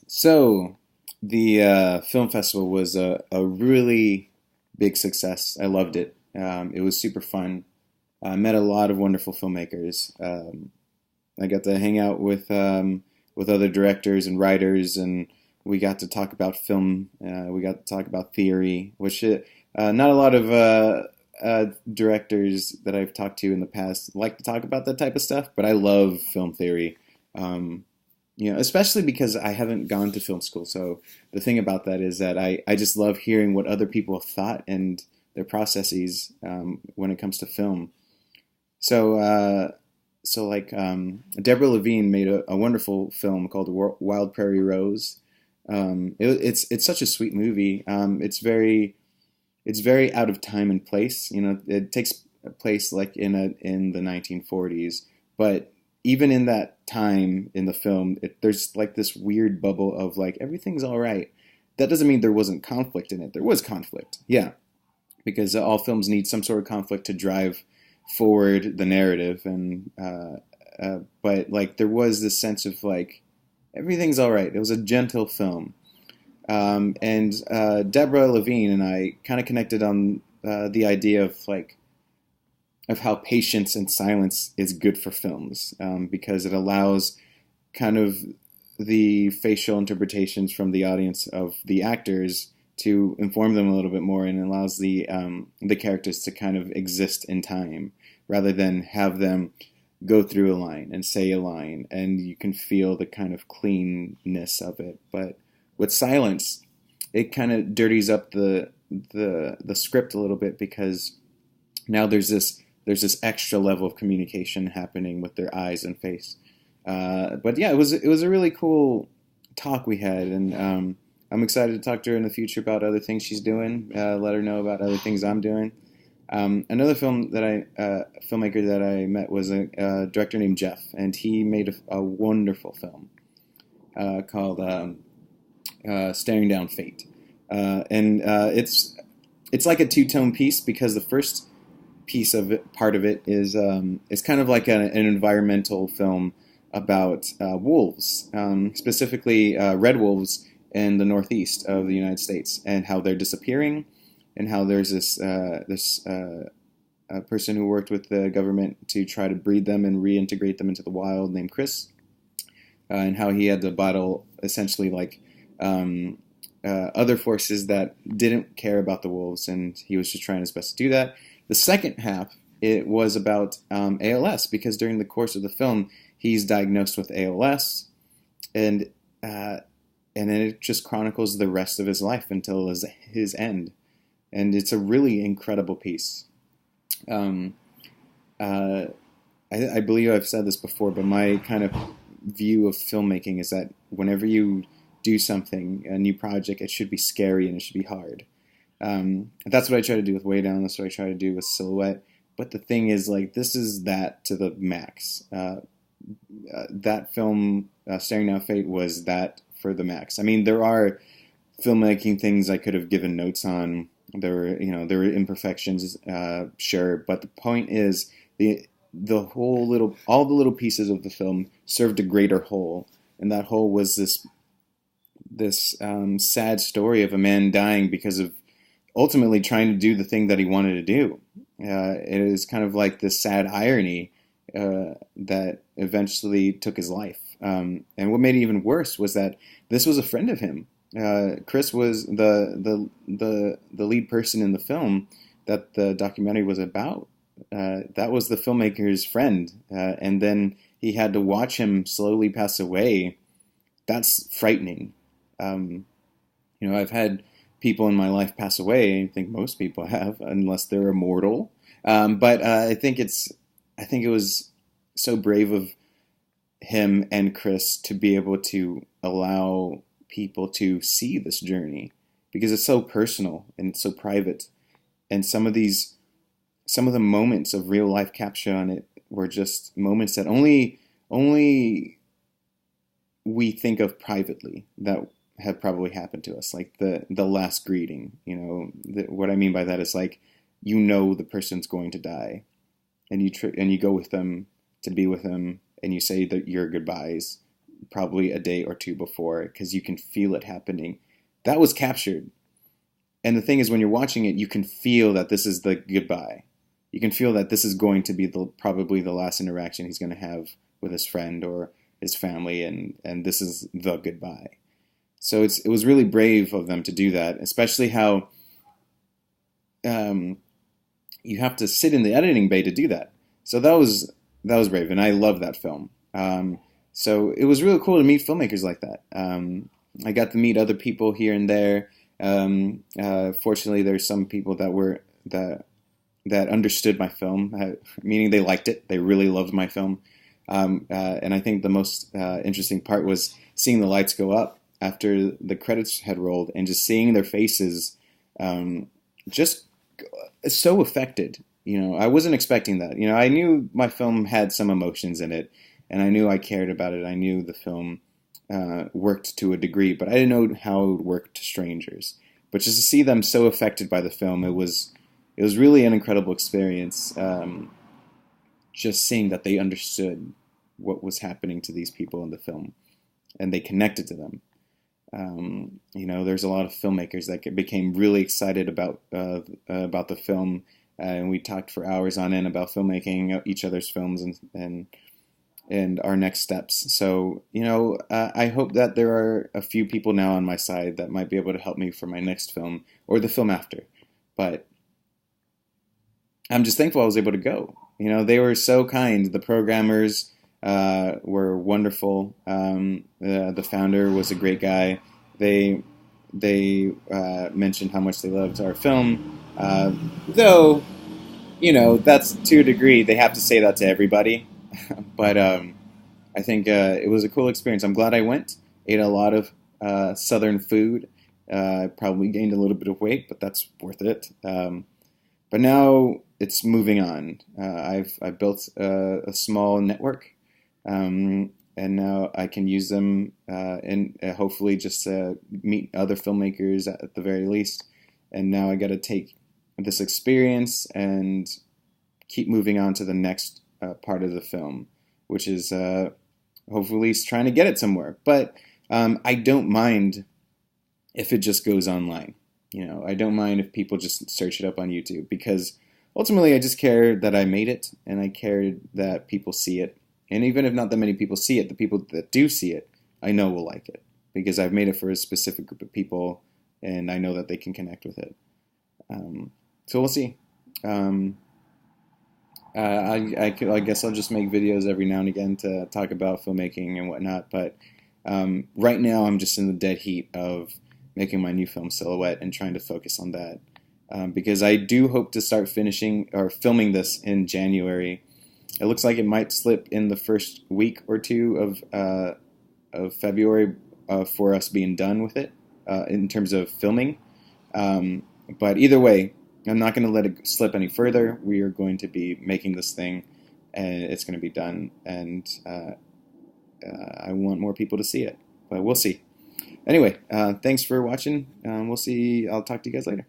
So, the film festival was a really big success. I loved it. It was super fun. I met a lot of wonderful filmmakers. I got to hang out with other directors and writers, and we got to talk about film. We got to talk about theory, which not a lot of directors that I've talked to in the past like to talk about that type of stuff. But I love film theory. Um, Especially because I haven't gone to film school. So the thing about that is that I just love hearing what other people have thought and their processes when it comes to film. So, Deborah Levine made a wonderful film called Wild Prairie Rose. It's such a sweet movie. It's very out of time and place. It takes place like in the 1940s, but even in that time in the film, there's like this weird bubble of like everything's all right. That doesn't mean there wasn't conflict in it. There was conflict, yeah, because all films need some sort of conflict to drive forward the narrative, and but like there was this sense of like everything's all right. It was a gentle film, and Deborah Levine and I kind of connected on the idea of how patience and silence is good for films, because it allows kind of the facial interpretations from the audience of the actors to inform them a little bit more, and allows the characters to kind of exist in time rather than have them go through a line and say a line, and you can feel the kind of cleanness of it. But with silence, it kind of dirties up the script a little bit, because now there's this extra level of communication happening with their eyes and face. But yeah, it was a really cool talk we had, and I'm excited to talk to her in the future about other things she's doing. Let her know about other things I'm doing. Another filmmaker that I met was a director named Jeff, and he made a wonderful film called Staring Down Fate, and it's like a two-tone piece, because the first part of it is kind of like an environmental film about wolves, specifically red wolves in the northeast of the United States, and how they're disappearing, and how there's this person who worked with the government to try to breed them and reintegrate them into the wild, named Chris, and how he had to battle essentially like other forces that didn't care about the wolves, and he was just trying his best to do that. The second half, it was about ALS, because during the course of the film, he's diagnosed with ALS, and and then it just chronicles the rest of his life until his end, and it's a really incredible piece. Um, uh, I believe I've said this before, but my kind of view of filmmaking is that whenever you do something, a new project, it should be scary and it should be hard. That's what I try to do with Way Down. That's what I try to do with Silhouette. But the thing is, like, this is that to the max. That film, Staring Down Fate, was that for the max. I mean, there are filmmaking things I could have given notes on. There were imperfections, sure. But the point is, all the little pieces of the film served a greater whole, and that whole was this sad story of a man dying because of ultimately trying to do the thing that he wanted to do. It is kind of like this sad irony that eventually took his life. And what made it even worse was that this was a friend of him. Chris was the lead person in the film that the documentary was about. That was the filmmaker's friend, and then he had to watch him slowly pass away. That's frightening. I've had people in my life pass away. I think most people have, unless they're immortal. But I think it was so brave of him and Chris to be able to allow people to see this journey, because it's so personal and it's so private. And some of the moments of real life capture on it were just moments that only we think of privately, that have probably happened to us, like the last greeting. What I mean by that is, like, the person's going to die, and you go with them to be with them, and you say that your goodbyes probably a day or two before because you can feel it happening. That was captured. And the thing is, when you're watching it, you can feel that this is the goodbye. You can feel that this is going to be probably the last interaction he's going to have with his friend or his family, and this is the goodbye. So it was really brave of them to do that, especially how um, you have to sit in the editing bay to do that. So that was brave, and I love that film. So it was really cool to meet filmmakers like that. I got to meet other people here and there. Fortunately, there's some people that understood my film, meaning they liked it. They really loved my film. And I think the most interesting part was seeing the lights go up after the credits had rolled and just seeing their faces just so affected. I wasn't expecting that. I knew my film had some emotions in it, and I knew I cared about it. I knew the film worked to a degree, but I didn't know how it would work to strangers. But just to see them so affected by the film, it was really an incredible experience. Just seeing that they understood what was happening to these people in the film, and they connected to them. There's a lot of filmmakers that became really excited about the film, and we talked for hours on end about filmmaking, each other's films, and our next steps. So, I hope that there are a few people now on my side that might be able to help me for my next film or the film after. But I'm just thankful I was able to go. They were so kind. The programmers were wonderful. The founder was a great guy. They mentioned how much they loved our film, though that's to a degree. They have to say that to everybody, but I think it was a cool experience. I'm glad I went. Ate a lot of Southern food. Probably gained a little bit of weight, but that's worth it. But now it's moving on. I've built a small network, and now I can use them and hopefully just meet other filmmakers at the very least. And now I got to take this experience and keep moving on to the next part of the film, which is hopefully trying to get it somewhere. But I don't mind if it just goes online. I don't mind if people just search it up on YouTube, because ultimately I just care that I made it, and I care that people see it. And even if not that many people see it, the people that do see it, I know will like it, because I've made it for a specific group of people, and I know that they can connect with it. So we'll see. I guess I'll just make videos every now and again to talk about filmmaking and whatnot, but right now I'm just in the dead heat of making my new film Silhouette and trying to focus on that, because I do hope to start finishing or filming this in January. It looks like it might slip in the first week or two of February for us being done with it in terms of filming. But either way, I'm not going to let it slip any further. We are going to be making this thing, and it's going to be done. And I want more people to see it, but we'll see. Anyway, thanks for watching. We'll see. I'll talk to you guys later.